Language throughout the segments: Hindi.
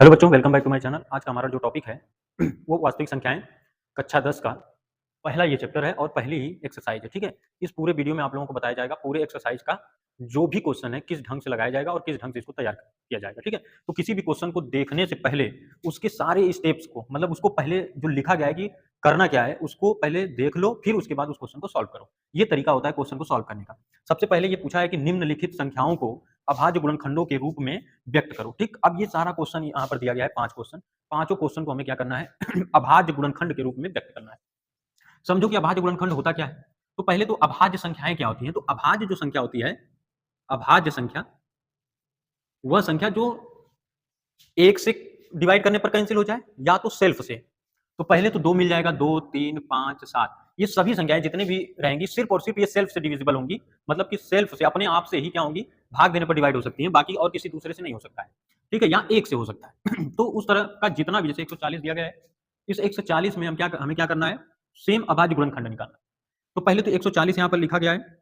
हेलो बच्चों, welcome back to my channel. आज का हमारा जो टॉपिक है वो वास्तविक संख्याएं कक्षा 10 का पहला ये चैप्टर है और पहली ही एक्सरसाइज है। ठीक है, इस पूरे वीडियो में आप लोगों को बताया जाएगा पूरे एक्सरसाइज का जो भी क्वेश्चन है किस ढंग से लगाया जाएगा और किस ढंग से इसको तैयार किया जाएगा। ठीक है, तो किसी भी क्वेश्चन को देखने से पहले उसके सारे स्टेप्स को मतलब उसको पहले जो लिखा गया है कि करना क्या है उसको पहले देख लो, फिर उसके बाद उस क्वेश्चन को सॉल्व करो। ये तरीका होता है क्वेश्चन को सॉल्व करने का। सबसे पहले ये पूछा है कि निम्नलिखित संख्याओं को अभाज्य गुणनखंडों के रूप में व्यक्त करो। ठीक, अब ये सारा क्वेश्चन यहाँ पर दिया गया है 5 क्वेश्चन। पांचों क्वेश्चन को हमें क्या करना है अभाज्य गुणनखंड के रूप में व्यक्त करना है। समझो कि अभाज्य गुणनखंड होता क्या है। तो पहले तो अभाज्य संख्याएं क्या होती हैं। तो अभाज्य जो संख्या होती है, अभाज्य संख्या वह संख्या जो एक से डिवाइड करने पर कैंसिल हो जाए या तो सेल्फ से। तो पहले तो 2 मिल जाएगा, 2, 3, 5, 7। ये सभी संख्याएं जितने भी रहेंगी सिर्फ और सिर्फ ये सेल्फ से डिविजिबल होंगी, मतलब कि सेल्फ से अपने आप से ही क्या होंगी, भाग देने पर डिवाइड हो सकती हैं, बाकी और किसी दूसरे से नहीं हो सकता है। ठीक है, या एक से हो सकता है तो उस तरह का जितना भी, जैसे 140 दिया गया है, इस 140 में हमें क्या करना है, सेम अभाज्य गुणनखंड निकालना। तो पहले तो 140 यहाँ पर लिखा गया है,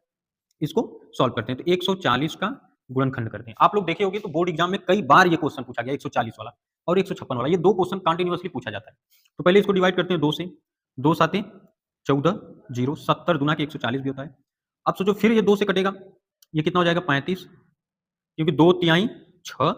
इसको सॉल्व करते हैं। तो 140 का गुणनखंड करते हैं। आप लोग देखे होंगे तो बोर्ड एग्जाम में कई बार ये क्वेश्चन पूछा गया, 140 वाला और 156 वाला, ये दो क्वेश्चन कंटिन्यूअसली पूछा जाता है। तो पहले इसको डिवाइड करते हैं 2 से, 2 साते 14, 0, 70 दुना के 140 भी होता है। अब सोचो फिर ये 2 से कटेगा, ये कितना हो जाएगा 35, क्योंकि 2 तिहाई 6,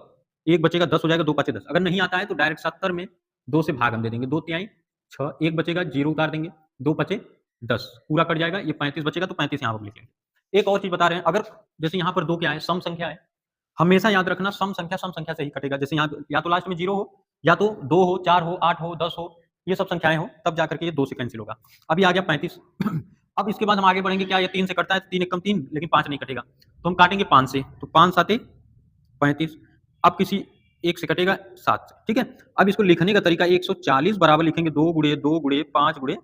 एक बचेगा 10 हो जाएगा, 2 पाँचे 10। अगर नहीं आता है तो डायरेक्ट 70 में 2 से भाग हम दे देंगे, 2 तिहाई 6, एक बचेगा 0 उतार देंगे, 2 पचे 10, पूरा कट जाएगा, ये 35 बचेगा तो 35 यहाँ पर लिखेंगे। एक और चीज बता रहे हैं, अगर जैसे यहाँ पर 2 क्या है, सम संख्या है, हमेशा याद रखना सम संख्या से ही कटेगा। जैसे यहाँ या तो लास्ट में 0 हो, या तो 2 हो, 4 हो, 8 हो, 10 हो, ये सब संख्याएं हो, तब जाकर के ये 2 से कैंसिल होगा। अब ये आ गया 35 अब इसके बाद हम आगे बढ़ेंगे, क्या ये 3 से कटता है, 3 एक कम 3, लेकिन 5 नहीं कटेगा, तो हम काटेंगे 5 से, तो 5 साते 35। अब किसी एक से कटेगा 7 से। ठीक है, अब इसको लिखने का तरीका 140 बराबर लिखेंगे 2 गुणे 2 गुणे 5 गुणे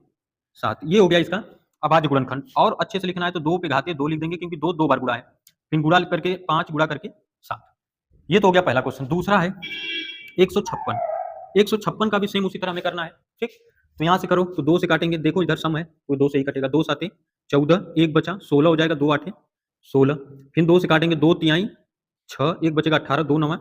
7। ये हो गया इसका अभाज्य गुणनखंड। और अच्छे से लिखना है तो 2 पे घाते 2 लिख देंगे, क्योंकि 2 दो बार गुणा है, फिर गुणा करके 5 गुणा करके 7। ये तो हो गया पहला क्वेश्चन। दूसरा है 156। 156 का भी सेम उसी तरह हमें करना है। ठीक, तो यहां से करो तो 2 से काटेंगे, देखो इधर सम है तो 2 से ही कटेगा, 2 साते 14, एक बचा 16 हो जाएगा, 2 आठे 16, फिर 2 से काटेंगे, 2 तिहाई 6, एक बचेगा 18, 2 नवा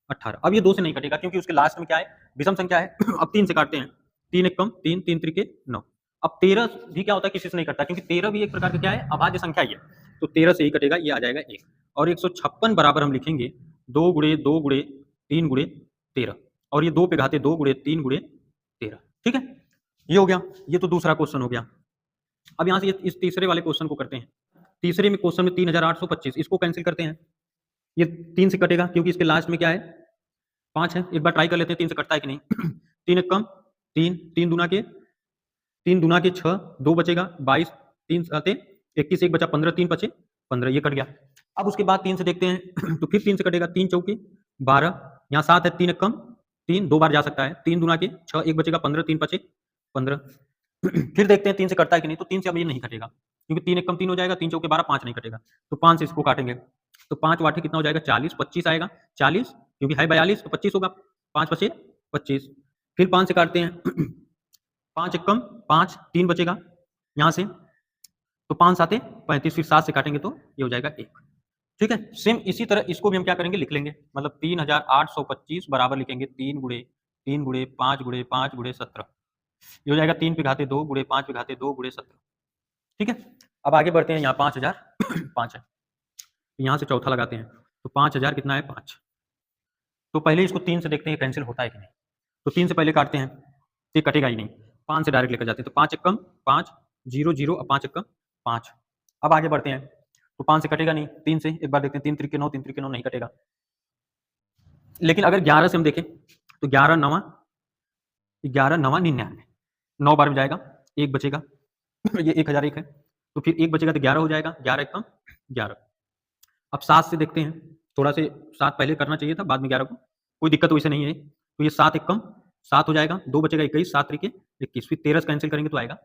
18। अब ये 2 से नहीं कटेगा क्योंकि उसके लास्ट में क्या है, विषम संख्या है अब 3 से काटते हैं, 3 एक कम 3, 3 त्रिके 9। अब 13 भी क्या होता है, किसी से नहीं कटता, क्योंकि 13 भी एक प्रकार का क्या है, अभाज्य संख्या ही है, तो 13 से ही कटेगा, ये आ जाएगा 1। और 156 बराबर हम लिखेंगे 2 गुणे 2 गुणे 3 गुणे 13, और ये 2 पे घाते 2 गुणे 3 गुणे 13। ठीक है, ये हो गया, ये तो दूसरा क्वेश्चन हो गया। अब यहां से इस तीसरे वाले क्वेश्चन को करते हैं। तीसरे में क्वेश्चन में 3825, इसको कैंसिल करते हैं। ये 3 से कटेगा क्योंकि इसके लास्ट में क्या है, 5 है। एक बार ट्राई कर लेते हैं 3 से कटता है कि नहीं 3 एक कम 3, 3 दुना के 6, 2 बचेगा 22, 3 साते 21, एक बचा 15, 3 पचे 15, ये कट गया। अब उसके बाद 3 से देखते हैं तो फिर 3 से कटेगा, 3 चौके 12, यहाँ 7 है, 3 एक कम 3, 2 बार जा सकता है, 3 दुना के 6, एक बचेगा 15, 3 पचे 15 फिर देखते हैं 3 से कटता है कि नहीं। तो 3 से अब ये नहीं कटेगा, क्योंकि 3 एक कम 3 हो जाएगा, 3 चौके 12, 5 नहीं कटेगा, तो 5 से इसको काटेंगे, तो 5 वाटे कितना हो जाएगा 40, 25 आएगा, 40 क्योंकि है 42 तो 25 होगा, 5 पचे 25। फिर 5 से काटते हैं 5 एक कम 5, 3 बचेगा यहाँ से, तो 5 साते 35, फिर 7 से काटेंगे तो ये हो जाएगा 1। ठीक है, सेम इसी तरह इसको भी हम क्या करेंगे, लिख लेंगे, मतलब 3825 बराबर लिखेंगे 3 गुणे 3 गुणे 5 गुणे 5 गुणे 17, ये हो जाएगा 3 पे घाते 2 गुणे 5 पे घाते 2 गुणे 17। ठीक है, अब आगे बढ़ते हैं, यहाँ 5005 है, यहाँ से चौथा लगाते हैं, तो 5000 कितना है 5। तो पहले इसको 3 से देखते हैं कैंसिल होता है कि नहीं। तो 3 से पहले काटते हैं, ये कटेगा ही नहीं, 5 से डायरेक्ट लेकर जाते हैं, तो 5 एक कम 5, 0 0, अब 5 एक कम 5। अब आगे बढ़ते हैं, तो 5 से कटेगा नहीं, 3 से एक बार देखते हैं, 3 त्रिके 9, 3 त्रिके 9 नहीं कटेगा। लेकिन अगर 11 से हम देखें तो 11 नवा 99, 9 बार में जाएगा, एक बचेगा ये 1001 है, तो फिर एक बचेगा तो 11 हो जाएगा, 11 एक कम 11। अब 7 से देखते हैं, थोड़ा से 7 पहले करना चाहिए था, बाद में 11 को, कोई दिक्कत वैसे नहीं है, तो ये 7 एक कम 7 हो जाएगा, 2 बचेगा 21, 7 त्रिके 21, फिर 13 कैंसिल करेंगे तो आएगा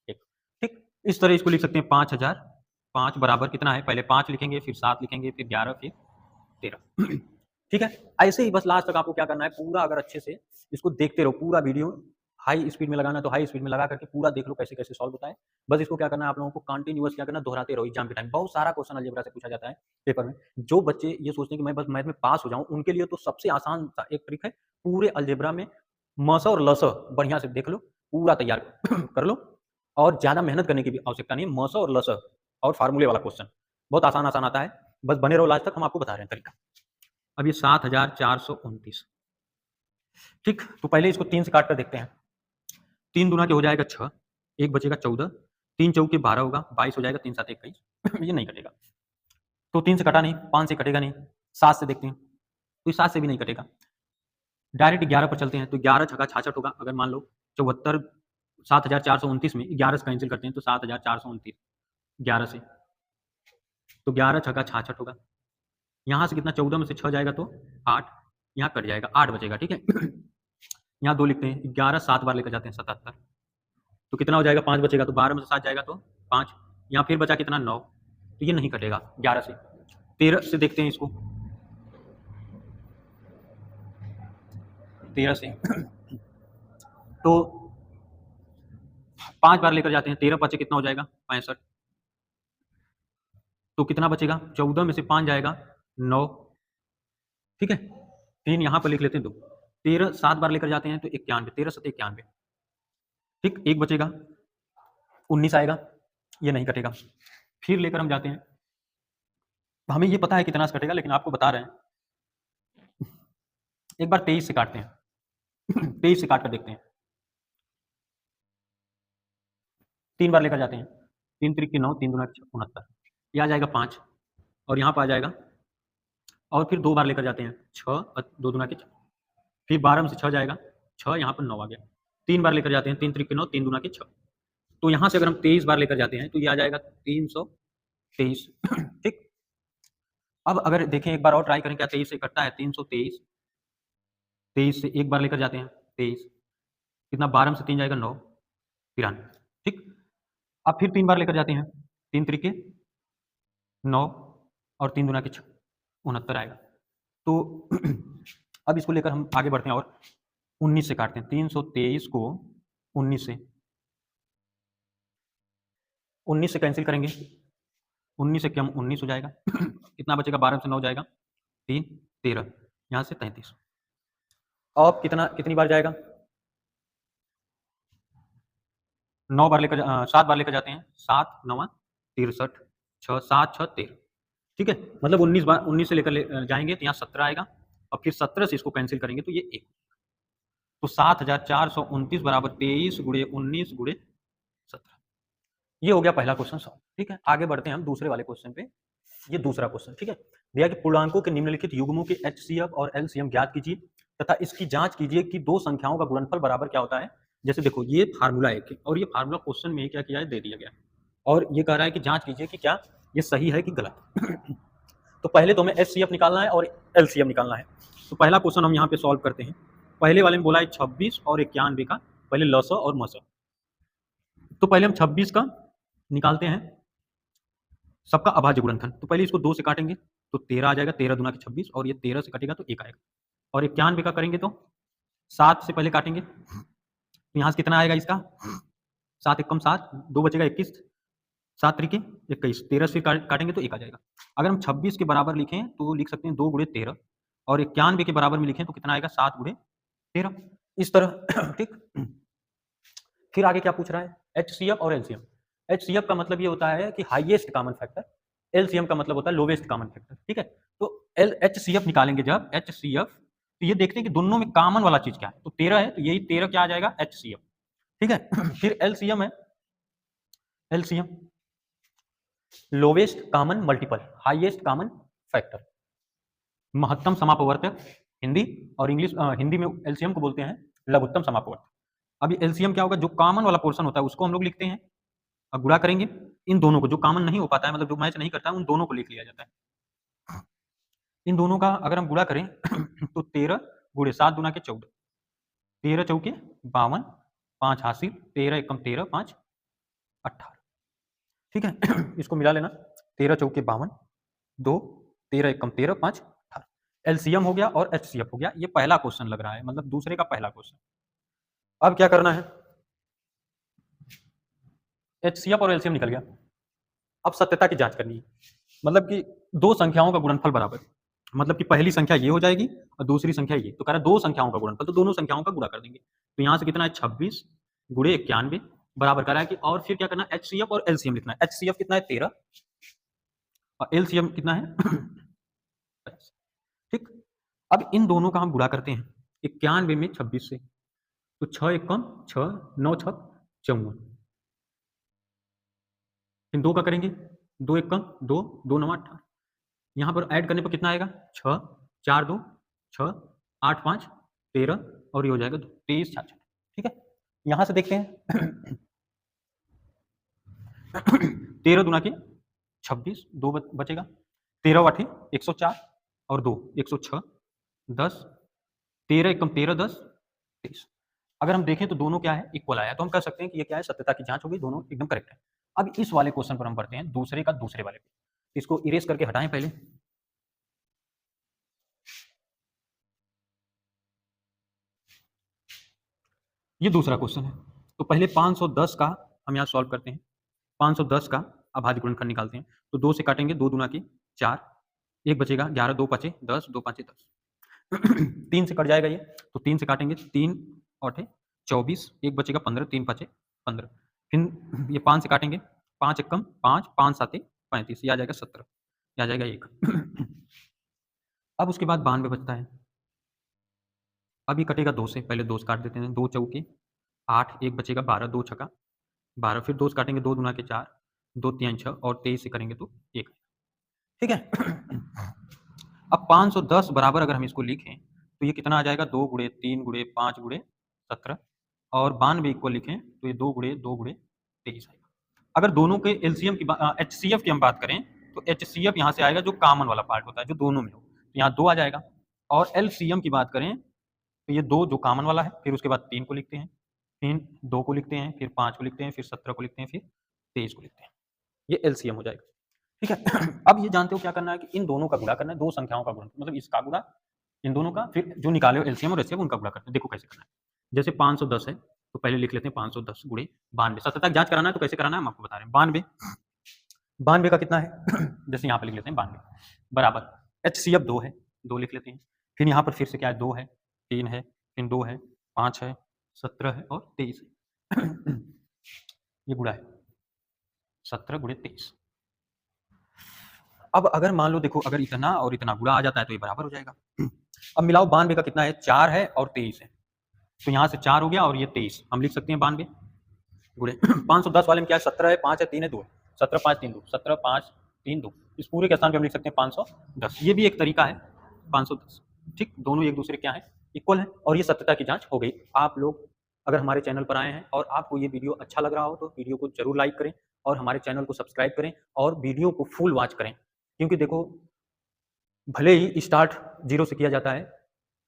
1। ठीक, इस तरह इसको लिख सकते हैं 5005 बराबर कितना है, पहले 5 लिखेंगे, फिर 7 लिखेंगे, फिर 11, फिर 13 ठीक है, ऐसे ही बस लास्ट तक आपको क्या करना है, पूरा अगर अच्छे से इसको देखते रहो, पूरा वीडियो हाई स्पीड में लगाना तो हाई स्पीड में लगा करके पूरा देख लो कैसे कैसे सॉल्व होता है। बस इसको क्या करना है आप लोगों को कंटिन्यूअस क्या करना, दोहराते रहो एग्जाम के टाइम। बहुत सारा क्वेश्चन अलजेब्रा से पूछा जाता है पेपर में। जो बच्चे ये सोचते हैं कि मैं बस मैथ में पास हो जाऊं, उनके लिए तो सबसे आसान एक ट्रिक है, पूरे अलजेब्रा में म स और ल स बढ़िया से देख लो, पूरा तैयार कर लो, और ज्यादा मेहनत करने की भी आवश्यकता नहीं है। म स और ल स और फार्मूले वाला क्वेश्चन बहुत आसान आसान आता है। बस बने रहो लास्ट तक, हम आपको बता रहे हैं तरीका। अब ये 7429, ठीक। तो पहले इसको 3 से काट कर देखते हैं। 3 दूना के हो जाएगा 6, 1 बचेगा 14, 3 चौके 12 होगा, 22 हो जाएगा, 3 7 21 ये नहीं कटेगा। तो 3 से कटा नहीं, 5 से कटेगा नहीं, 7 से देखते हैं, तो 7 से भी नहीं कटेगा। डायरेक्ट 11 पर चलते हैं, तो 11 छक्का 66 होगा। अगर मान लो 74 7429 में 11 से कैंसिल करते हैं तो 7429 11 से, तो 11 छक्का 66 होगा। यहाँ से कितना, 14 में से 6 जाएगा तो 8, यहाँ कट जाएगा, 8 बचेगा, ठीक है। यहाँ 2 लिखते हैं, 11 7 बार लेकर जाते हैं 77, तो कितना हो जाएगा, 5 बचेगा, तो 12 में से 7 जाएगा तो 5, यहाँ फिर बचा कितना 9, तो ये नहीं कटेगा 11 से। 13 से देखते हैं इसको, 13 से तो 5 बार लेकर जाते हैं, 13 बचे कितना हो जाएगा 65, तो कितना बचेगा, 14 में से 5 जाएगा 9, ठीक है। 3 यहाँ पर लिख लेते हैं 2, 13 7 बार लेकर जाते हैं तो 91, 13 7 91, ठीक। 1 बचेगा, 19 आएगा, ये नहीं कटेगा। फिर लेकर हम जाते हैं, हमें ये पता है कितना से कटेगा, लेकिन आपको बता रहे हैं। एक बार 23 से काटते हैं 23 से काट कर देखते हैं, 3 बार लेकर जाते हैं, 3 त्रिक के 9, 3 दूना 69, ये आ जाएगा 5, और यहाँ पर आ जाएगा, और फिर 2 बार लेकर जाते हैं 6 और 2 दूना के 6, फिर 12 में से 6 जाएगा 6, यहाँ पर 9 आ गया। 3 बार लेकर जाते हैं, 3 त्रिक के 9, 3 दूना के 6, तो यहाँ से अगर हम 23 बार लेकर जाते हैं तो ये आ जाएगा 323, ठीक। अब अगर देखें एक बार और ट्राई करें, क्या 23 से कटता है, 323, 23 से 1 बार लेकर जाते हैं 23, कितना, 12 में से 3 जाएगा 9, 93, ठीक। अब फिर 3 बार लेकर जाते हैं, 3 त्रिके 9 और 3 दूना के 6, 69 आएगा। तो अब इसको लेकर हम आगे बढ़ते हैं और 19 से काटते हैं, 323 को 19 से कैंसिल करेंगे, 19 से कम 19 हो जाएगा। कितना बचेगा, 12 से 9 जाएगा 3 13, यहाँ से 33, अब कितनी बार जाएगा, 9 बार लेकर 7 बार लेकर जाते हैं, 7 9 63, 6 7 6 13, ठीक है। मतलब 19 से लेकर जाएंगे तो यहाँ 17 आएगा, और फिर 17 से इसको कैंसिल करेंगे तो ये 1, तो 7429 बराबर 23 गुणे 19 गुणे 17। ये हो गया पहला क्वेश्चन सॉल्व, ठीक है। आगे बढ़ते हैं हम दूसरे वाले क्वेश्चन पे। ये दूसरा क्वेश्चन, ठीक है। दिया कि पूर्णांकों के निम्नलिखित युग्मों के HCF और LCM ज्ञात कीजिए तथा इसकी जांच कीजिए कि दो संख्याओं का गुणनफल बराबर क्या होता है। जैसे देखो ये फार्मूला है, और ये फार्मूला क्वेश्चन में क्या किया है, दे दिया गया, और ये कह रहा है कि जांच कीजिए कि क्या ये सही है कि गलत। तो पहले तो हमें HCF निकालना है और LCM निकालना है। तो पहला क्वेश्चन हम यहाँ पे सॉल्व करते हैं। पहले वाले में बोला है 26 और 91 का, पहले लस और मस। तो पहले हम 26 का निकालते हैं, सबका अभाज्य गुणनफल। तो पहले इसको 2 से काटेंगे तो 13 आ जाएगा, 13 दूना के 26, और ये 13 से कटेगा तो 1 आएगा। और 91 का करेंगे तो 7 से पहले काटेंगे, यहाँ से कितना आएगा इसका, 7 एकम 7, 2 बचेगा 21, 7 त्रिके 21, 13 से काटेंगे तो 1 आ जाएगा। अगर हम 26 के बराबर लिखें तो लिख सकते हैं 2 गुणे 13, और 91 के बराबर में लिखें तो कितना आएगा, 7 गुणे 13, इस तरह, ठीक। फिर आगे क्या पूछ रहा है, HCF और LCM। HCF का मतलब ये होता है कि हाईएस्ट कॉमन फैक्टर, LCM का मतलब होता है लोवेस्ट कॉमन फैक्टर, ठीक है। तो HCF निकालेंगे जब, HCF, तो ये देखते हैं कि दोनों में कॉमन वाला चीज क्या है, तो 13 है तो यही 13 क्या आ जाएगा, HCF, ठीक है। फिर LCM है, LCM lowest common multiple, highest common factor, महत्तम समापवर्तक हिंदी, और इंग्लिश हिंदी में LCM को बोलते हैं लघुत्तम समापवर्तक। अभी LCM क्या होगा, जो कॉमन वाला पोर्शन होता है उसको हम लोग लिखते हैं, और गुणा करेंगे इन दोनों को, जो कॉमन नहीं हो पाता है, मतलब जो मैच नहीं करता है, उन दोनों को लिख लिया जाता है। इन दोनों का अगर हम गुणा करें तो 13 गुणे 7 दूना के 14, 13 चौके 52, 5 हासिल, 13 एकम 13, 5 18, ठीक है। इसको मिला लेना, 13 चौके 52, 2 13 एकम 13, 5 18। LCM हो गया और HCF हो गया। ये पहला क्वेश्चन लग रहा है, मतलब दूसरे का पहला क्वेश्चन। अब क्या करना है, एचसीएफ और एलसीएम निकल गया। अब सत्यता की जांच करनी है, मतलब कि दो संख्याओं का गुणनफल बराबर, मतलब कि पहली संख्या ये हो जाएगी और दूसरी संख्या ये, तो कह रहा है दो संख्याओं का गुणनफल, तो दोनों संख्याओं का गुणा कर देंगे। तो यहाँ से कितना है 26 गुणे 91 बराबर करा है कि, और फिर क्या करना है एचसीएफ और एलसीएम लिखना है। एचसीएफ कितना है 13 और एलसीएम कितना है 25। ठीक, अब इन दोनों का हम गुणा करते हैं 91 में 26 से, तो 6 एक कम 6 9 6 54, फिर 2 का करेंगे 2 एक कम 2 2 9 18, यहाँ पर ऐड करने पर कितना आएगा 6 4 2 6 8 5 13 और ये हो जाएगा 23 66। ठीक है, यहाँ से देखते हैं 13 दूना के 26, 2 बचेगा, 13 आठे 104 और 2 106 10 13 एकम 13 10 23। अगर हम देखें तो दोनों क्या है इक्वल आया, तो हम कह सकते हैं कि ये क्या है सत्यता की जांच हो गई, दोनों एकदम करेक्ट है। अब इस वाले क्वेश्चन पर हम बढ़ते हैं दूसरे का दूसरे वाले पे, इसको इरेज करके हटाएं पहले। ये दूसरा क्वेश्चन है, तो पहले 510 का हम यहाँ सॉल्व करते हैं। 510 का अभाज्य गुणनखंड निकालते हैं, तो 2 से काटेंगे 2 दूना की 4, 1 बचेगा 11 2 5 10 2 5 10 3 से कट जाएगा ये, तो 3 से काटेंगे 3 8 24, 1 बचेगा 15 3 5 15, फिर ये 5 से काटेंगे 5 एक कम 5 5 7 35, ये आ जाएगा 17, ये आ जाएगा 1 अब उसके बाद 92 बचता है। अब ये कटेगा 2 से, पहले 2 से काट देते हैं, 2 चौके 8, 1 बचेगा 12 2 छक्का 12, फिर 2 से काटेंगे 2 दूना के 4 2 3 6 और 23 से करेंगे तो 1। ठीक है अब 510 बराबर अगर हम इसको लिखें तो ये कितना आ जाएगा 2 गुणे 3 गुणे 5 गुणे 17, और 92 इक्वल लिखें तो ये 2 गुणे 2 गुणे 23 आएगा। अगर दोनों के एलसीएम की एचसीएफ की हम बात करें तो एचसीएफ यहाँ से आएगा जो कॉमन वाला पार्ट होता है जो दोनों में हो, तो यहाँ 2 आ जाएगा। और एलसीएम की बात करें तो ये 2 जो कॉमन वाला है, फिर उसके बाद 3 को लिखते हैं, फिर 2 को लिखते हैं, फिर 5 को लिखते हैं, फिर 17 को लिखते हैं, फिर 23 को लिखते हैं, ये एलसीएम हो जाएगा। ठीक है अब ये जानते हो क्या करना है कि इन दोनों का गुणा करना है, दो संख्याओं का गुणा, मतलब इसका गुणा इन दोनों का, फिर जो निकाले हो एलसीएम और एचसीएफ उनका गुणा करते हैं। देखो कैसे करना है, जैसे 510 है तो पहले लिख लेते हैं 510 गुणे 92, सत्यता की जांच कराना है तो कैसे कराना है हम आपको बता रहे हैं। 92 का कितना है जैसे यहाँ पे लिख लेते हैं 92 बराबर एचसीएफ 2 है, 2 लिख लेते हैं, फिर यहाँ पर फिर से क्या है 2 है 3 है फिर 2 है 5 है 17 है और 23 है ये गुणा है 17 गुणे 23। अब अगर मान लो देखो अगर इतना और इतना गुणा आ जाता है तो ये बराबर हो जाएगा। अब मिलाओ 92 का कितना है 4 है और 23 है, तो यहाँ से 4 हो गया और ये 23, हम लिख सकते हैं 92 गुणे 510 वाले में क्या है 17 है 5 है 3 है 2 है, 17 5 3 2 17 5 3 2, इस पूरे के स्थान पे हम लिख सकते हैं 510, ये भी एक तरीका है 510। ठीक, दोनों एक दूसरे क्या है इक्वल है, और ये सत्यता की जांच हो गई। आप लोग अगर हमारे चैनल पर आए हैं और आपको ये वीडियो अच्छा लग रहा हो तो वीडियो को जरूर लाइक करें और हमारे चैनल को सब्सक्राइब करें और वीडियो को फुल वॉच करें, क्योंकि देखो भले ही स्टार्ट 0 से किया जाता है,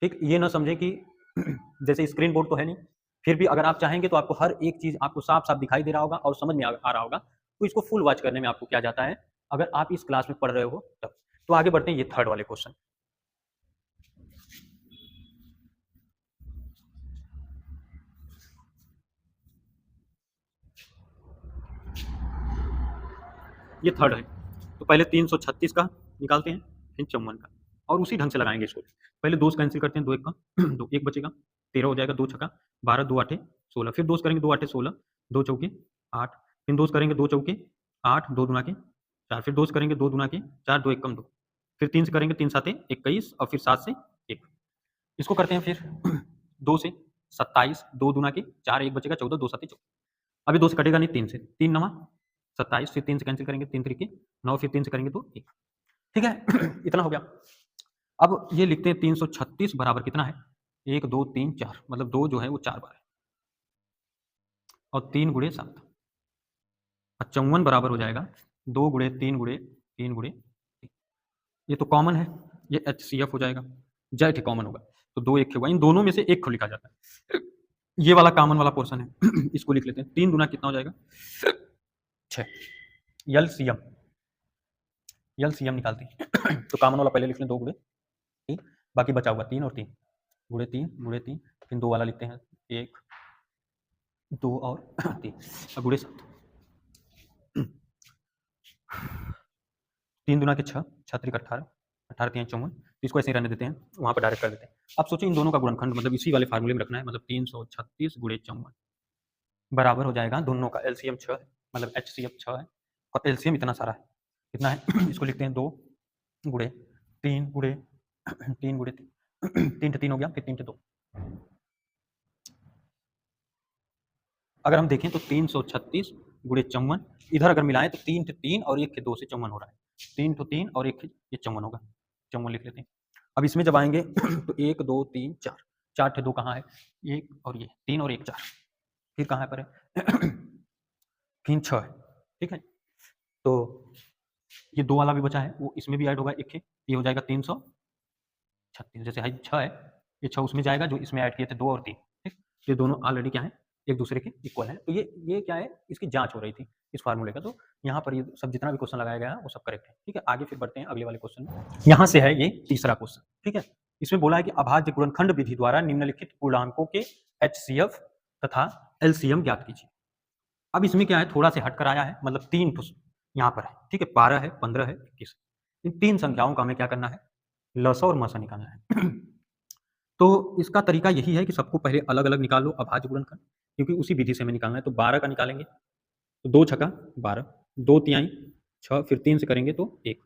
ठीक, ये ना समझें कि जैसे स्क्रीन बोर्ड तो है नहीं, फिर भी अगर आप चाहेंगे तो आपको हर एक चीज़ आपको साफ-साफ दिखाई दे रहा होगा और समझ में आ रहा होगा, तो इसको फुल वॉच करने में आपको क्या जाता है, अगर आप इस क्लास में पढ़ रहे हो तब। तो आगे बढ़ते हैं, ये थर्ड वाले क्वेश्चन। ये थर्ड है, तो पहले 336 का निकालते हैं, फिर 54 का, और उसी ढंग से लगाएंगे इसको। पहले 2 से कैंसिल करते हैं, 2 एक का 2 1 बचेगा, 13 हो जाएगा, 2 छक्का 12 2 आठे 16, फिर 2 से करेंगे 2 आठे 16, 2 चौके 8, फिर 2 से करेंगे 2 चौके 8, 2 दूना के 4, फिर 2 से करेंगे 2 दूना के 4, 2 एक कम 2, फिर 3 से करेंगे 3 साते 21 और फिर 7 से 1, इसको करते हैं फिर 2 से 27, 2 दूना के 4, 1 बचेगा 14, 2 साते 14, अभी 2 से कटेगा नहीं, 3 से 3 नवा 27, फिर 3 से कैंसिल करेंगे 3 तरीके 9, फिर 3 से करेंगे तो 1। ठीक है इतना हो गया। अब ये लिखते हैं 336 बराबर कितना है 1 2 3 4, मतलब 2 जो है वो 4 बार है और 3 गुणे 7, 54 बराबर हो जाएगा 2 गुणे 3 गुणे 3 गुणे 3, ये तो कॉमन है, ये एचसीएफ हो जाएगा, जेड कॉमन होगा तो 2 1 होगा, इन दोनों में से एक को लिखा जाता है, ये वाला कॉमन वाला पोर्शन है इसको लिख लेते हैं, 3 गुना कितना हो जाएगा 6, एलसीएम एलसीएम निकालते हैं तो कॉमन वाला पहले लिख लें 2 गुणे 3, बाकी बचा हुआ 3 और 3 गुणे 3 गुणे 3, फिर 2 वाला लिखते हैं 1 2 और 3 अब गुणे 7। 3 दूना के 6, 6 त्रिक 18, 18 तियां 54, तो इसको ऐसे ही रहने देते हैं, वहाँ पर डायरेक्ट कर देते हैं। अब सोचिए इन दोनों का गुणनखंड मतलब इसी वाले फार्मूले में रखना है, मतलब 336 गुणे 54 बराबर हो जाएगा, दोनों का एलसीएम 6 है, मतलब एचसीएफ 6 है और एलसीएम इतना सारा है, कितना है इसको लिखते हैं 2 गुणे 3 गुणे 3 गुणे 3 3 से 3 हो गया, फिर 3 से 2। अगर हम देखें तो 336 गुणे 54, इधर अगर मिलाएं तो 3 से 3 और 1 से 2 से 54 हो रहा है, 3 तो 3 और 1 से ये 54 होगा, 54 लिख लेते हैं। अब इसमें जब आएंगे तो 1 2 3 4, 4 से 2 कहाँ है, 1 और ये 3 और 1 4, फिर कहाँ पर है फिर 6 है, ठीक है। तो ये 2 वाला भी बचा है, वो इसमें भी ऐड होगा, एक ये हो जाएगा 336, जैसे हाई 6 है, ये 6 उसमें जाएगा जो इसमें ऐड किए थे 2 और 3, ठीक। ये दोनों ऑलरेडी क्या है, एक दूसरे के इक्वल है। तो ये क्या है, इसकी जांच हो रही थी इस फार्मूले का। तो यहाँ पर ये सब जितना भी क्वेश्चन लगाया गया है वो सब करेक्ट है, ठीक है। आगे फिर बढ़ते हैं अगले वाले क्वेश्चन में। यहाँ से है ये तीसरा क्वेश्चन, ठीक है। इसमें बोला है कि अभाज्य गुणनखंड विधि द्वारा निम्नलिखित पूर्णांकों के एचसीएफ तथा एलसीएम ज्ञात कीजिए। अब इसमें क्या है, थोड़ा से हट कर आया है, मतलब 3 यहाँ पर है, ठीक है, 12 है, 15 है, 21। इन 3 संख्याओं का हमें क्या करना है, लसा और मसा निकालना है। तो इसका तरीका यही है कि सबको पहले अलग अलग निकालो अभाज्य गुणनखंड, क्योंकि उसी विधि से हमें निकालना है। तो 12 का निकालेंगे तो 2 छक्का 12, 2 तिहाई 6, फिर 3 से करेंगे तो 1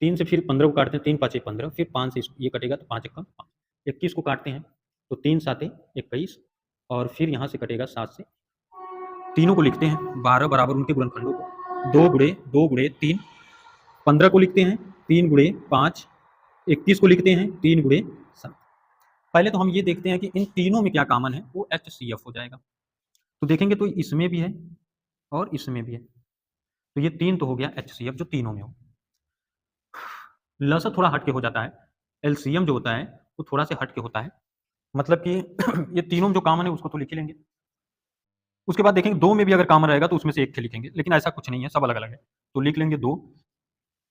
3 से फिर 15 को काटते हैं, 3 पाँचे 15, फिर 5 से ये कटेगा तो 5 एक्का 5, 21 को काटते हैं तो 3 साते 21, और फिर यहाँ से कटेगा 7 से, तीनों को लिखते हैं 12 बराबर उनके गुणनखंडों को 2 गुणे 3, 15 को लिखते हैं 3 गुणे 5, 21 को लिखते हैं 3 गुणे 7। पहले तो हम ये देखते हैं कि इन तीनों में क्या कॉमन है, वो HCF हो जाएगा। तो देखेंगे तो इसमें भी है और इसमें भी है, तो ये 3 तो हो गया HCF जो तीनों में हो। लसा थोड़ा हट के हो जाता है, LCM जो होता है वो थोड़ा से हट के होता है, मतलब कि ये तीनों में जो कॉमन है उसको तो लिख ही लेंगे। उसके बाद देखेंगे 2 में भी अगर कॉमन रहेगा तो उसमें से एक थे लिखेंगे, लेकिन ऐसा कुछ नहीं है, सब अलग अलग है। तो लिख लेंगे 2,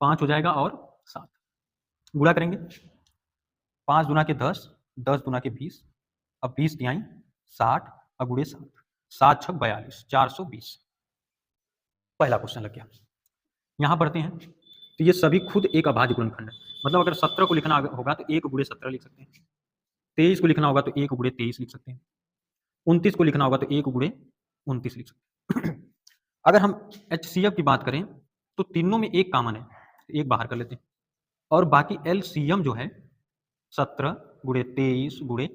5 हो जाएगा और 7, गुणा करेंगे 5 दूना के 10, 10 दूना के 20, अब 20 तिहाई 60, अब गुणे 7, 7 छक 42, 420। पहला क्वेश्चन लग गया। यहाँ बढ़ते हैं तो ये सभी खुद एक अभाज्य गुणनखंड है, मतलब अगर 17 को लिखना होगा तो 1 गुणे 17 लिख सकते हैं, 23 को लिखना होगा तो 1 गुणे 23 लिख सकते हैं, 29 को लिखना होगा तो 1 गुणे 29 लिख सकते हैं। अगर हम HCF की बात करें तो तीनों में एक कॉमन है, एक बाहर कर लेते हैं, और बाकी LCM जो है 17 गुणे 23 गुणे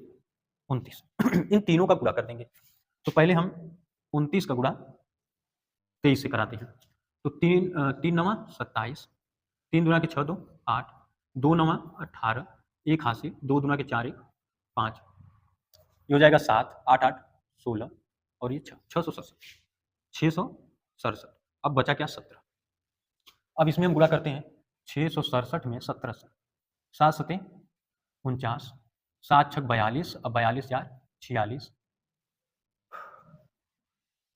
29 इन तीनों का गुणा कर देंगे। तो पहले हम 29 का गुणा 23 से कराते हैं, तो 3 नवा 27, 3 दूना के 6 2 8, 2 नवा 18, एक हाथ से 2 दूना के 4 1 5, ये हो जाएगा 7, 8 8 16 और ये 667। अब बचा क्या 17। अब इसमें हम गुणा करते हैं 667 में 17 से, 7 सते 49, 7 छक 42, अब 42 4 46,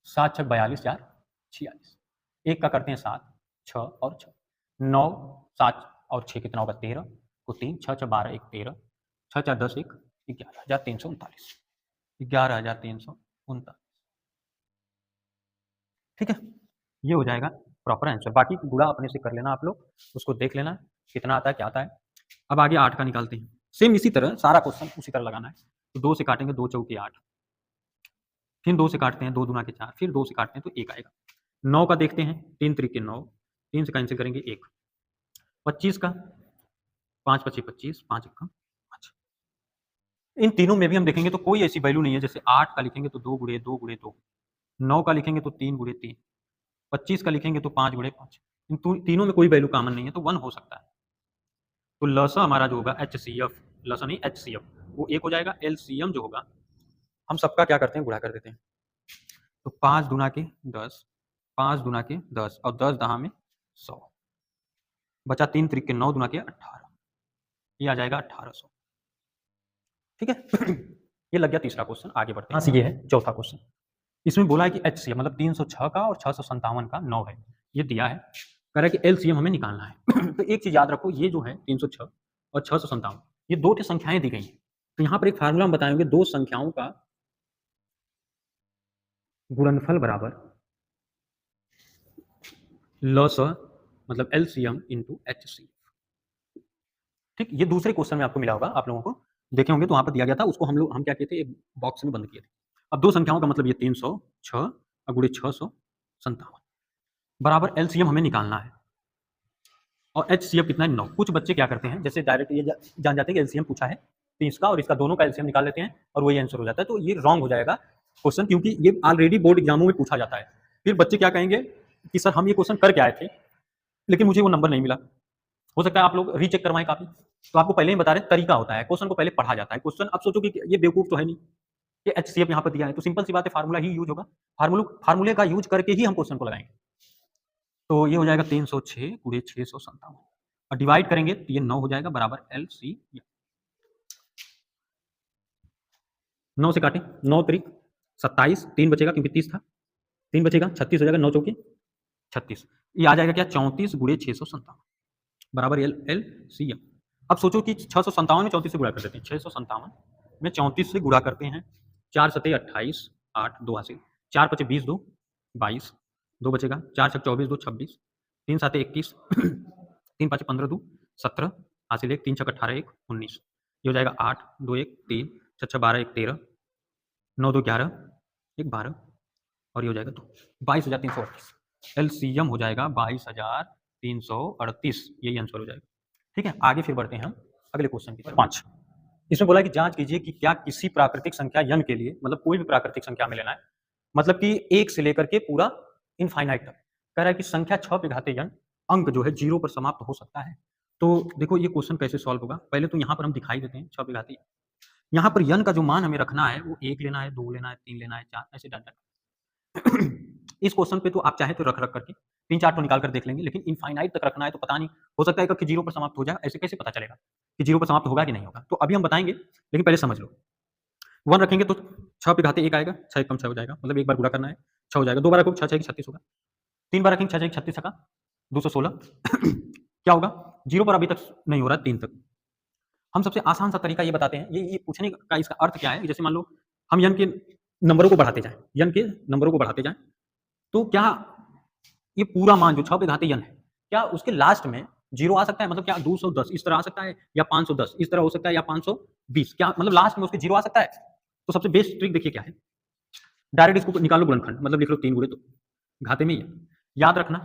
7 छक 42 4 46, एक का करते हैं 7, 6 और 6, 9 7 और 6 कितना होगा 13 को 3, 6 6 12 1 13, 6 4 10 1 11,339, 11,339, ठीक है। ये हो जाएगा प्रॉपर आंसर। बाकी गुणा अपने से कर लेना आप लोग, उसको देख लेना कितना आता है क्या आता है। अब आगे 8 का निकालते हैं, सेम इसी तरह सारा क्वेश्चन उसी तरह लगाना है। तो 2 से काटेंगे 2 चौके 8, फिर 2 से काटते हैं 2 दूना के 4, फिर 2 से काटते हैं तो 1 आएगा। 9 का देखते हैं 3 त्रिके 9, 3 से कैंसिल करेंगे 1, 25 का 5 पचे 25, 5 1 5। इन तीनों में भी हम देखेंगे तो कोई ऐसी वैल्यू नहीं है, जैसे 8 का लिखेंगे तो 2 गुणे 2 गुणे 2, 9 का लिखेंगे तो 3 गुणे 3, 25 का लिखेंगे तो 5 गुणे 5। इन तीनों में कोई वैल्यू कॉमन नहीं है, तो 1 हो सकता है। तो लसा हमारा जो होगा HCF, लसा नहीं HCF, वो 1 हो जाएगा। LCM जो होगा हम सबका क्या करते हैं, गुणा कर देते हैं। तो 5 दूना के 10, 5 दूना के 10 और 10 दहा में 100, बचा 3 त्रिक 9 दूना के 18, ये आ जाएगा 1800, ठीक है। ये लग गया तीसरा क्वेश्चन। आगे बढ़ते हैं, ये है चौथा क्वेश्चन। इसमें बोला है कि HCF मतलब 306 का और 657 का 9 है, ये दिया है, कह रहा है कि LCM हमें निकालना है। तो एक चीज याद रखो, ये जो है 306 और 657, ये 2 संख्याएं दी गई हैं। तो यहाँ पर एक फार्मूला हम बताएंगे, 2 संख्याओं का गुणनफल बराबर लॉस मतलब एलसीएम इंटू एचसी। ठीक, ये दूसरे क्वेश्चन में आपको मिला होगा, आप लोगों को देखे होंगे, तो वहां पर दिया गया था, उसको हम क्या किए थे, एक बॉक्स में बंद किए थे। अब दो संख्याओं का मतलब ये 306 और गुणे 657 बराबर एलसीएम हमें निकालना है, और एचसीएफ कितना है 9। कुछ बच्चे क्या करते हैं, जैसे डायरेक्ट ये जान जाते हैं कि एलसीएम पूछा है तो इसका और इसका दोनों का एलसीएम निकाल लेते हैं और वही आंसर हो जाता है। तो ये रॉन्ग हो जाएगा क्वेश्चन, क्योंकि ये ऑलरेडी बोर्ड एग्जामों में पूछा जाता है। फिर बच्चे क्या कहेंगे कि सर हम ये क्वेश्चन करके आए थे लेकिन मुझे वो नंबर नहीं मिला। हो सकता है आप लोग रीचेक करवाएं काफी, तो आपको पहले ही बता रहे तरीका होता है, क्वेश्चन को पहले पढ़ा जाता है। क्वेश्चन अब सोचो कि ये बेवकूफ तो है नहीं कि एचसीएफ यहाँ पर दिया है, तो सिंपल सी बात है, फार्मूला ही यूज होगा, फार्मूले का यूज करके ही हम क्वेश्चन को लगाएंगे। तो ये हो जाएगा 306 गुणे 657 और डिवाइड करेंगे तो ये 9 हो जाएगा बराबर एलसी। 9 से काटें, 9 त्रिक 27, 3 बचेगा क्योंकि 30 था, 3 बचेगा 36 हो जाएगा, 9 चौके 36, ये आ जाएगा क्या 34 गुणे 657 बराबर एल सी एम। अब सोचो कि 657 में 34 से गुणा कर देते हैं, 657 में 34 से गुणा करते हैं, 4 सते 28, 8 2 हासिल, 4 पचे 20 2 22, 2 बचेगा, 4 छक 24 2 26, 3 साते 21 3 पाँच 15 2 17 हासिल 1, 3 छक 18 1 19, ये हो जाएगा 8 2 1 3 6 12 1 13 9 2 11 1 12 और ये हो जाएगा 2, 22,338। एलसीएम हो जाएगा 22,338, यही आंसर हो जाएगा। ठीक है, आगे फिर बढ़ते हैं हम अगले क्वेश्चन की तरफ। 5 इसमें बोला कि जांच कीजिए कि क्या किसी प्राकृतिक संख्या n के लिए, मतलब कोई भी प्राकृतिक संख्या में लेना है, मतलब कि 1 से लेकर के पूरा इनफाइनाइट तक, कह रहा है कि संख्या 6 पे घाते n अंक जो है 0 पर समाप्त हो सकता है। तो देखो ये क्वेश्चन कैसे सॉल्व होगा, पहले तो यहाँ पर हम दिखाई देते हैं 6 पे घाते, यहाँ पर n का जो मान हमें रखना है वो 1 लेना है, 2 लेना है, 3 लेना है, 4 ऐसे डाटा। इस क्वेश्चन पे तो आप चाहे तो रख रख करके 3-4 तो निकाल कर देख लेंगे, लेकिन इनफाइनाइट तक रखना है तो पता नहीं, हो सकता है कि 0 पर समाप्त हो जाए, ऐसे कैसे पता चलेगा कि 0 पर समाप्त होगा कि नहीं होगा। तो अभी हम बताएंगे, लेकिन पहले समझ लो। 1 रखेंगे तो 6 पे घाते 1 आएगा, 6 कम 6 हो जाएगा, मतलब एक बार गुणा करना है 6 हो जाएगा, 2 बार रखोगे 6 6 36 होगा, 3 बार रखेंगे 6 6 36 का 216 क्या होगा, 0 पर अभी तक नहीं हो रहा है 3 तक। हम सबसे आसान सा तरीका ये बताते हैं, ये पूछने का इसका अर्थ क्या है, जैसे मान लो हम n के नंबरों को बढ़ाते जाएं, n के नंबरों को बढ़ाते जाएं, तो क्या ये पूरा मान जो 6 पे घाते n है, क्या उसके लास्ट में 0 आ सकता है, मतलब क्या 210 इस तरह आ सकता है, या 510 इस तरह हो सकता है, या 520, क्या मतलब लास्ट में उसके 0 आ सकता है। तो सबसे बेस्ट ट्रिक देखिए क्या है, डायरेक्ट इसको निकालो गुणनखंड, मतलब लिख लो 3 गुणे 2 घाते में ही है। याद रखना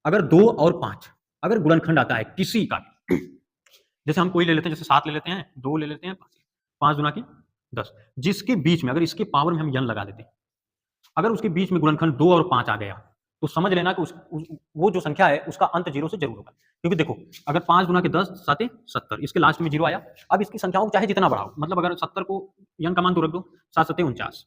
अगर 2 और 5 अगर गुणनखंड आता है किसी का भी, जैसे हम कोई ले लेते हैं, जैसे 7 ले लेते हैं, 2 ले लेते हैं, 5 गुना की 10, जिसके बीच में अगर इसके पावर में हम n लगा देते हैं, अगर उसके बीच में गुणनखंड 2 और 5 आ गया तो समझ लेना कि वो जो संख्या है उसका अंत 0 से जरूर होगा। क्योंकि देखो अगर 5 गुना के 10 7 70, इसके लास्ट में 0 आया, अब इसकी संख्याओं को चाहे जितना बढ़ाओ, मतलब अगर 70 को n का मान तो रख दो, 7 7 49,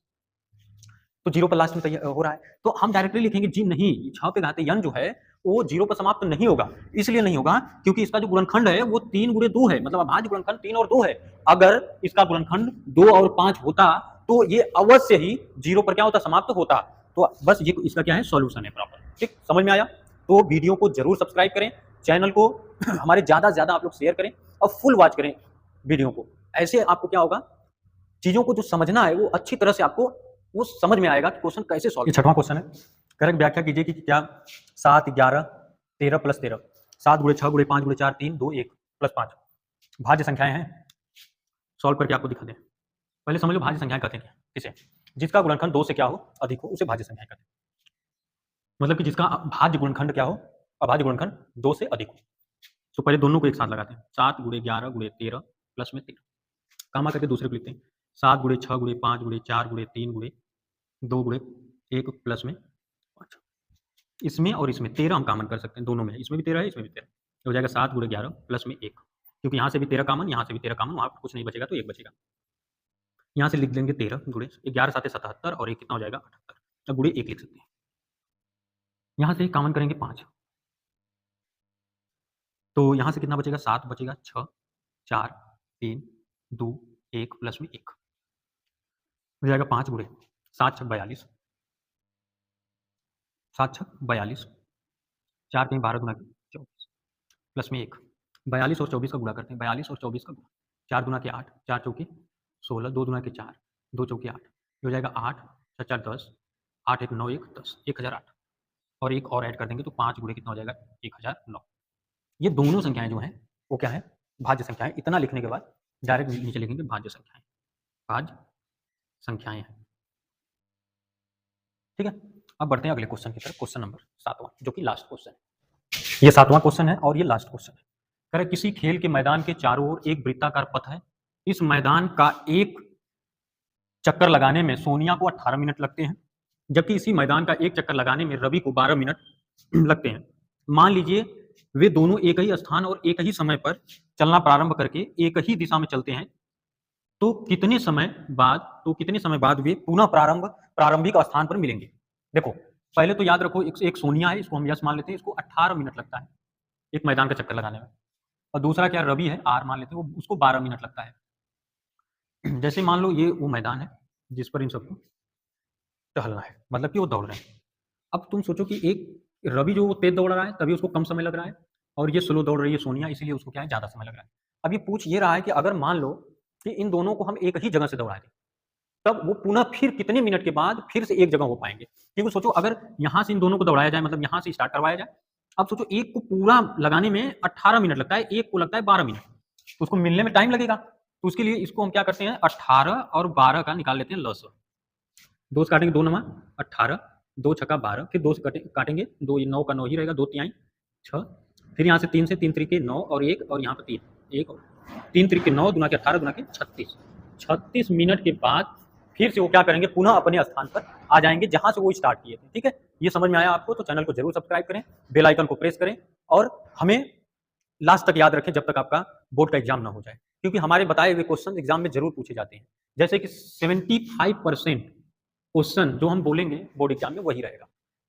तो 0 पर लास्ट में हो रहा है, तो हम डायरेक्टली लिखेंगे जी नहीं, 6 पे घाते n जो है वो 0 पर समाप्त नहीं होगा। इसलिए नहीं होगा क्योंकि इसका जो गुणनखंड है वो 3 गुणे 2 है, मतलब अभाज्य गुणनखंड 3 और 2 है। अगर इसका गुणनखंड 2 और 5 होता तो ये अवश्य ही 0 पर क्या होता, समाप्त होता। तो बस ये इसका क्या है, सॉल्यूशन है प्रॉपर। ठीक, समझ में आया? तो वीडियो को जरूर सब्सक्राइब करें, चैनल को हमारे ज्यादा से ज्यादा आप लोग शेयर करें और फुल वॉच करें वीडियो को। ऐसे आपको क्या होगा, चीजों को जो समझना है वो अच्छी तरह से आपको वो समझ में आएगा कि क्वेश्चन कैसे सॉल्व। ये छठवां क्वेश्चन है, करेक्ट व्याख्या कीजिए कि क्या 7 11 13 प्लस 13 7 गुणे 6 गुणे 5 गुणे 4 3 2 1 प्लस 5 भाज्य संख्याएं हैं। सॉल्व करके आपको दिखा दें, पहले समझ लो भाज्य संख्याएं कहते हैं किसे, जिसका गुणनखंड 2 से क्या हो, अधिक हो, उसे भाज्य संख्याएं कहते हैं। मतलब कि जिसका भाज्य गुणनखंड क्या हो, अभाज्य गुणनखंड 2 से अधिक हो। तो पहले दोनों को एक साथ लगाते हैं, 7 गुणे 11 गुणे 13 प्लस में 13, कामा करके दूसरे को लिखते हैं, 7 गुणे 6 गुणे 5 गुणे 4 गुणे 3 गुणे 2 गुणे 1 प्लस में 5। इसमें और इसमें 13 हम कामन कर सकते हैं, दोनों में, इसमें भी 13 है, इसमें भी 13, हो जाएगा 7 गुणे 11 प्लस में 1, क्योंकि यहाँ से भी 13 कामन, यहाँ से भी 13 कामन, वहाँ कुछ नहीं बचेगा तो 1 बचेगा। यहाँ से लिख देंगे 13 गुणे 11 7 77 और 1 कितना हो जाएगा 78, अब गुणे 1 लिख सकते हैं। यहाँ से कामन करेंगे 5, तो यहाँ से कितना बचेगा, 7 बचेगा, 6 4 3 2 1 प्लस में 1 हो जाएगा 5 गुणे 7 6 42, 7 6 42, 4 3 12 गुना 24 प्लस में 1, 42 और 24 का गुणा करते हैं, 42 और 24 का गुणा, 4 दुना के 8, 4 चौके 16, 2 दुना के 4, 2 चौके 8, हो जाएगा 8 6 4 10, 8 1 9 1 10 1008 और एक और ऐड कर देंगे तो 5 गुणे कितना हो जाएगा 1009। ये दोनों संख्याएं जो हैं वो क्या है, भाज्य संख्याएं। इतना लिखने के बाद डायरेक्ट नीचे लिखेंगे भाज्य संख्याएं, भाज्य संख्याएं हैं। ठीक है, अब बढ़ते हैं अगले क्वेश्चन की तरफ, क्वेश्चन नंबर 7वां, जो कि लास्ट क्वेश्चन है। ये 7वां क्वेश्चन है और ये लास्ट क्वेश्चन है। कह रहे किसी खेल के मैदान के चारों ओर एक वृत्ताकार पथ है, इस मैदान का एक चक्कर लगाने में सोनिया को 18 मिनट लगते हैं, जबकि इसी मैदान का एक चक्कर लगाने में रवि को 12 मिनट लगते हैं। मान लीजिए वे दोनों एक ही स्थान और एक ही समय पर चलना प्रारंभ करके एक ही दिशा में चलते हैं, तो कितने समय बाद वे पुनः प्रारंभिक स्थान पर मिलेंगे। देखो पहले तो याद रखो, एक सोनिया है, इसको हम यस मान लेते हैं, इसको 18 मिनट लगता है एक मैदान का चक्कर लगाने में, और दूसरा क्या रवि है, आर मान लेते हैं, वो उसको 12 मिनट लगता है। जैसे मान लो ये वो मैदान है जिस पर इन सबको टहलना है, मतलब कि वो दौड़ रहे हैं। अब तुम सोचो कि एक रवि जो तेज दौड़ रहा है तभी उसको कम समय लग रहा है, और ये स्लो दौड़ रही है सोनिया, इसीलिए उसको क्या है ज़्यादा समय लग रहा है। अब ये पूछ ये रहा है कि अगर मान लो कि इन दोनों को हम एक ही जगह से दौड़ा दें, तब वो पुनः फिर कितने मिनट के बाद फिर से एक जगह हो पाएंगे। क्योंकि सोचो अगर यहाँ से इन दोनों को दौड़ाया जाए, मतलब यहाँ से स्टार्ट करवाया जाए, अब सोचो एक को पूरा लगाने में 18 मिनट लगता है, एक को लगता है 12 मिनट, तो उसको मिलने में टाइम लगेगा। तो उसके लिए इसको हम क्या करते हैं, 18 और 12 का निकाल लेते हैं लॉस। 2 से काटेंगे 2 9 18, 2 छक्का 12, फिर 2 से काटेंगे 2, 9 का 9 ही रहेगा, 2 तिहाई 6, फिर यहाँ से 3 से 3 तरीके 9 और 1, और यहाँ पर 3 1 और 3 तरीके 9 गुना के 18 गुना के 36 मिनट के बाद फिर से वो क्या करेंगे, पुनः अपने स्थान पर आ जाएंगे जहां से वो स्टार्ट किए थे। ठीक है, ये समझ में आया आपको? तो चैनल को जरूर सब्सक्राइब करें, बेल आइकन को प्रेस करें, और हमें लास्ट तक याद रखें जब तक आपका बोर्ड का एग्जाम ना हो जाए, क्योंकि हमारे बताए हुए क्वेश्चन एग्जाम में जरूर पूछे जाते हैं। जैसे कि 75% क्वेश्चन जो हम बोलेंगे बोर्ड एग्जाम में वही रहेगा।